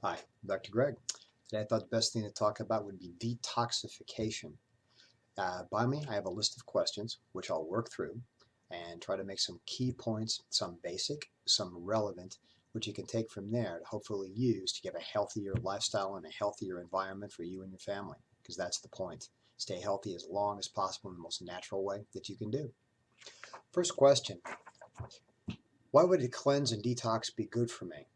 Hi, Dr. Greg. Today I thought the best thing to talk about would be detoxification. By me, I have a list of questions which I'll work through and try to make some key points, some basic, some relevant, which you can take from there to hopefully use to get a healthier lifestyle and a healthier environment for you and your family, because that's the point. Stay healthy as long as possible in the most natural way that you can do. First question, why would a cleanse and detox be good for me?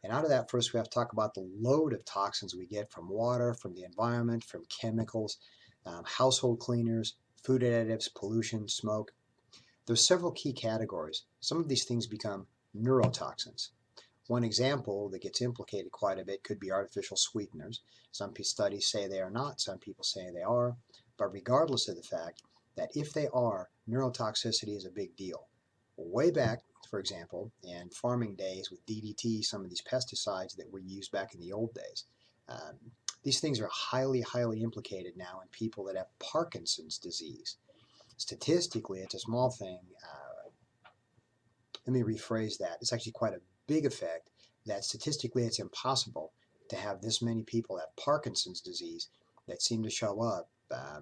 And out of that, first we have to talk about the load of toxins we get from water, from the environment, from chemicals, household cleaners, food additives, pollution, smoke. There's several key categories. Some of these things become neurotoxins. One example that gets implicated quite a bit could be artificial sweeteners. Some studies say they are not, some people say they are, but regardless of the fact that if they are, neurotoxicity is a big deal. Way back, for example, in farming days with DDT, some of these pesticides that were used back in the old days, um, these things are highly implicated now in people that have Parkinson's disease. Statistically, it's a small thing. Let me rephrase that. It's actually quite a big effect that statistically it's impossible to have this many people have Parkinson's disease that seem to show up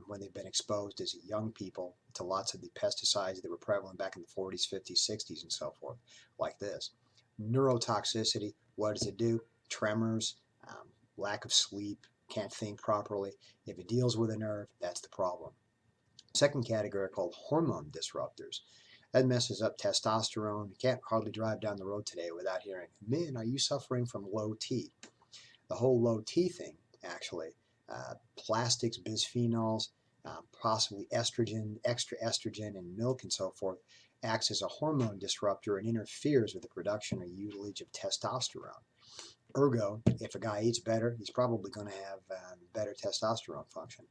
when they've been exposed as young people to lots of the pesticides that were prevalent back in the 40s, 50s, 60s, and so forth, like this. Neurotoxicity, what does it do? Tremors, lack of sleep, can't think properly. If it deals with a nerve, that's the problem. Second category are called hormone disruptors. That messes up testosterone. You can't hardly drive down the road today without hearing, "Man, are you suffering from low T?" The whole low T thing, actually, plastics, bisphenols, possibly estrogen, extra estrogen in milk and so forth, acts as a hormone disruptor and interferes with the production or usage of testosterone. Ergo, if a guy eats better, he's probably going to have better testosterone function.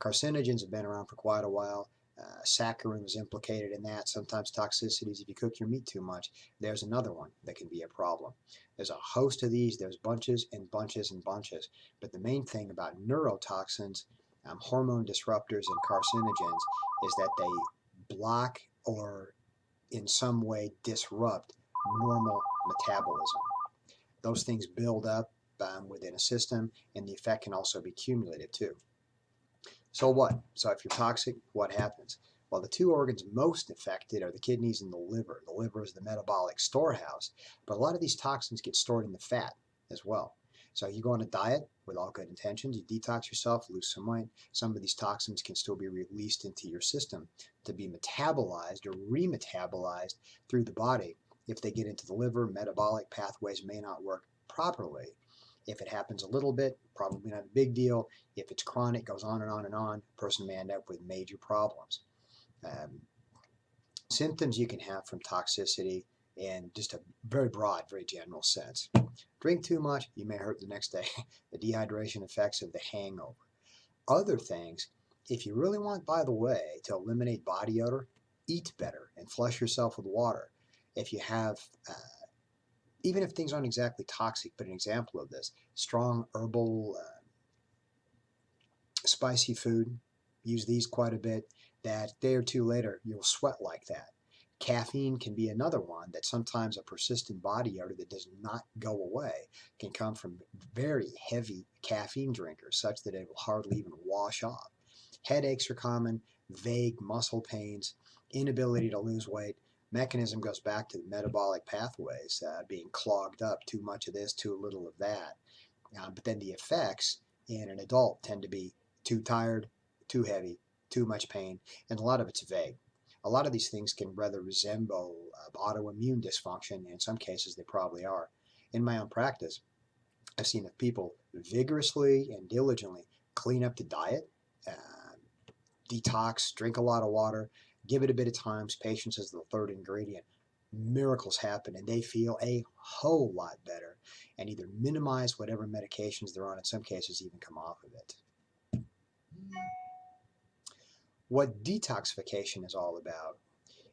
Carcinogens have been around for quite a while. Saccharin was implicated in that. Sometimes toxicities, if you cook your meat too much, there's another one that can be a problem. There's a host of these. There's bunches and bunches and bunches. But the main thing about neurotoxins, hormone disruptors, and carcinogens is that they block or in some way disrupt normal metabolism. Those things build up within a system, and the effect can also be cumulative too. So what? So if you're toxic, what happens? Well, the two organs most affected are the kidneys and the liver. The liver is the metabolic storehouse, but a lot of these toxins get stored in the fat as well. So you go on a diet with all good intentions, you detox yourself, lose some weight. Some of these toxins can still be released into your system to be metabolized or remetabolized through the body. If they get into the liver, metabolic pathways may not work properly. If it happens a little bit, probably not a big deal. If it's chronic, goes on and on and on, a person may end up with major problems. Um, Symptoms you can have from toxicity in just a very broad, very general sense. Drink too much, you may hurt the next day. The dehydration effects of the hangover. Other things, if you really want, by the way, to eliminate body odor, eat better and flush yourself with water. If you have even if things aren't exactly toxic, but an example of this, strong herbal, spicy food, use these quite a bit, that a day or two later, you'll sweat like that. Caffeine can be another one that sometimes a persistent body odor that does not go away can come from very heavy caffeine drinkers, such that it will hardly even wash off. Headaches are common, vague muscle pains, inability to lose weight. Mechanism goes back to the metabolic pathways being clogged up, too much of this, too little of that. But then the effects in an adult tend to be too tired, too heavy, too much pain, and a lot of it's vague. A lot of these things can rather resemble autoimmune dysfunction, and in some cases they probably are. In my own practice, I've seen if people vigorously and diligently clean up the diet, detox, drink a lot of water, give it a bit of time, patience is the third ingredient, miracles happen and they feel a whole lot better and either minimize whatever medications they're on, in some cases even come off of it. What detoxification is all about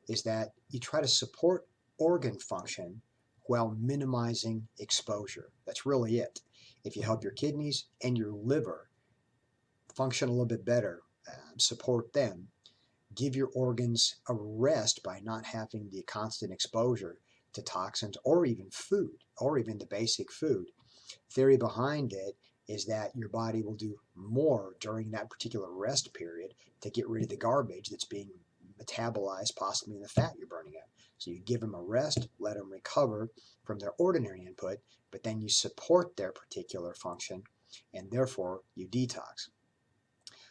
is that you try to support organ function while minimizing exposure. That's really it. If you help your kidneys and your liver function a little bit better, support them, give your organs a rest by not having the constant exposure to toxins or even food, or even the basic food, Theory behind it is that your body will do more during that particular rest period to get rid of the garbage that's being metabolized possibly in the fat you're burning up. So you give them a rest, let them recover from their ordinary input, but then you support their particular function, and therefore you detox.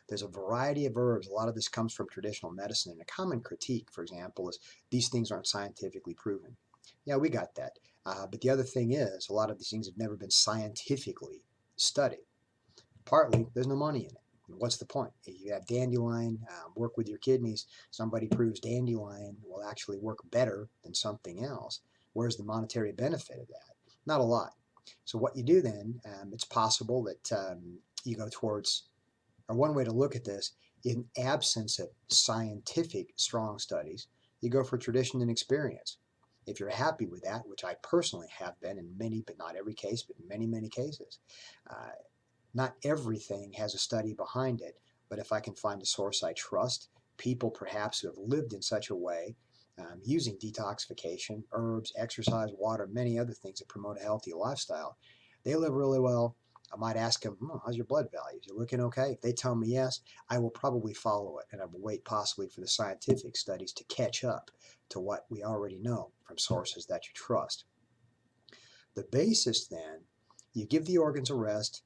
There's a variety of herbs. A lot of this comes from traditional medicine, and a common critique, for example, is these things aren't scientifically proven. Yeah, we got that. But the other thing is, a lot of these things have never been scientifically studied. Partly, there's no money in it. What's the point? If you have dandelion work with your kidneys, somebody proves dandelion will actually work better than something else. Where's the monetary benefit of that? Not a lot. So what you do then, it's possible that you go towards, or one way to look at this, in absence of scientific strong studies, you go for tradition and experience. If you're happy with that, which I personally have been in many, but not every case, but in many, many cases, uh, not everything has a study behind it, but if I can find a source I trust, people perhaps who have lived in such a way, using detoxification, herbs, exercise, water, many other things that promote a healthy lifestyle, they live really well. I might ask them, how's your blood values? You looking okay? If they tell me yes, I will probably follow it, and I will wait possibly for the scientific studies to catch up to what we already know from sources that you trust. The basis then, you give the organs a rest,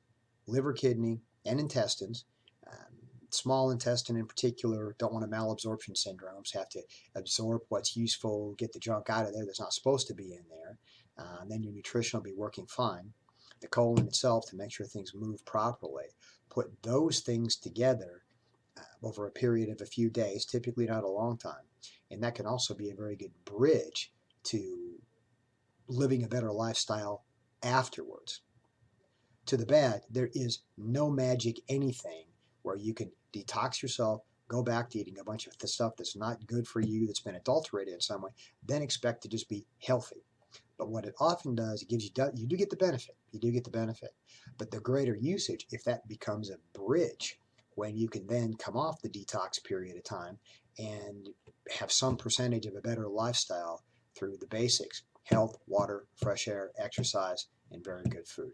liver, kidney, and intestines. Small intestine in particular don't want to malabsorption syndromes, have to absorb what's useful, get the junk out of there that's not supposed to be in there. And then your nutrition will be working fine. The colon itself to make sure things move properly. Put those things together over a period of a few days, typically not a long time. And that can also be a very good bridge to living a better lifestyle afterwards. To the bad, there is no magic anything where you can detox yourself, go back to eating a bunch of the stuff that's not good for you, that's been adulterated in some way, then expect to just be healthy. But what it often does, it gives you do get the benefit. You do get the benefit. But the greater usage, if that becomes a bridge, when you can then come off the detox period of time and have some percentage of a better lifestyle through the basics: health, water, fresh air, exercise, and very good food.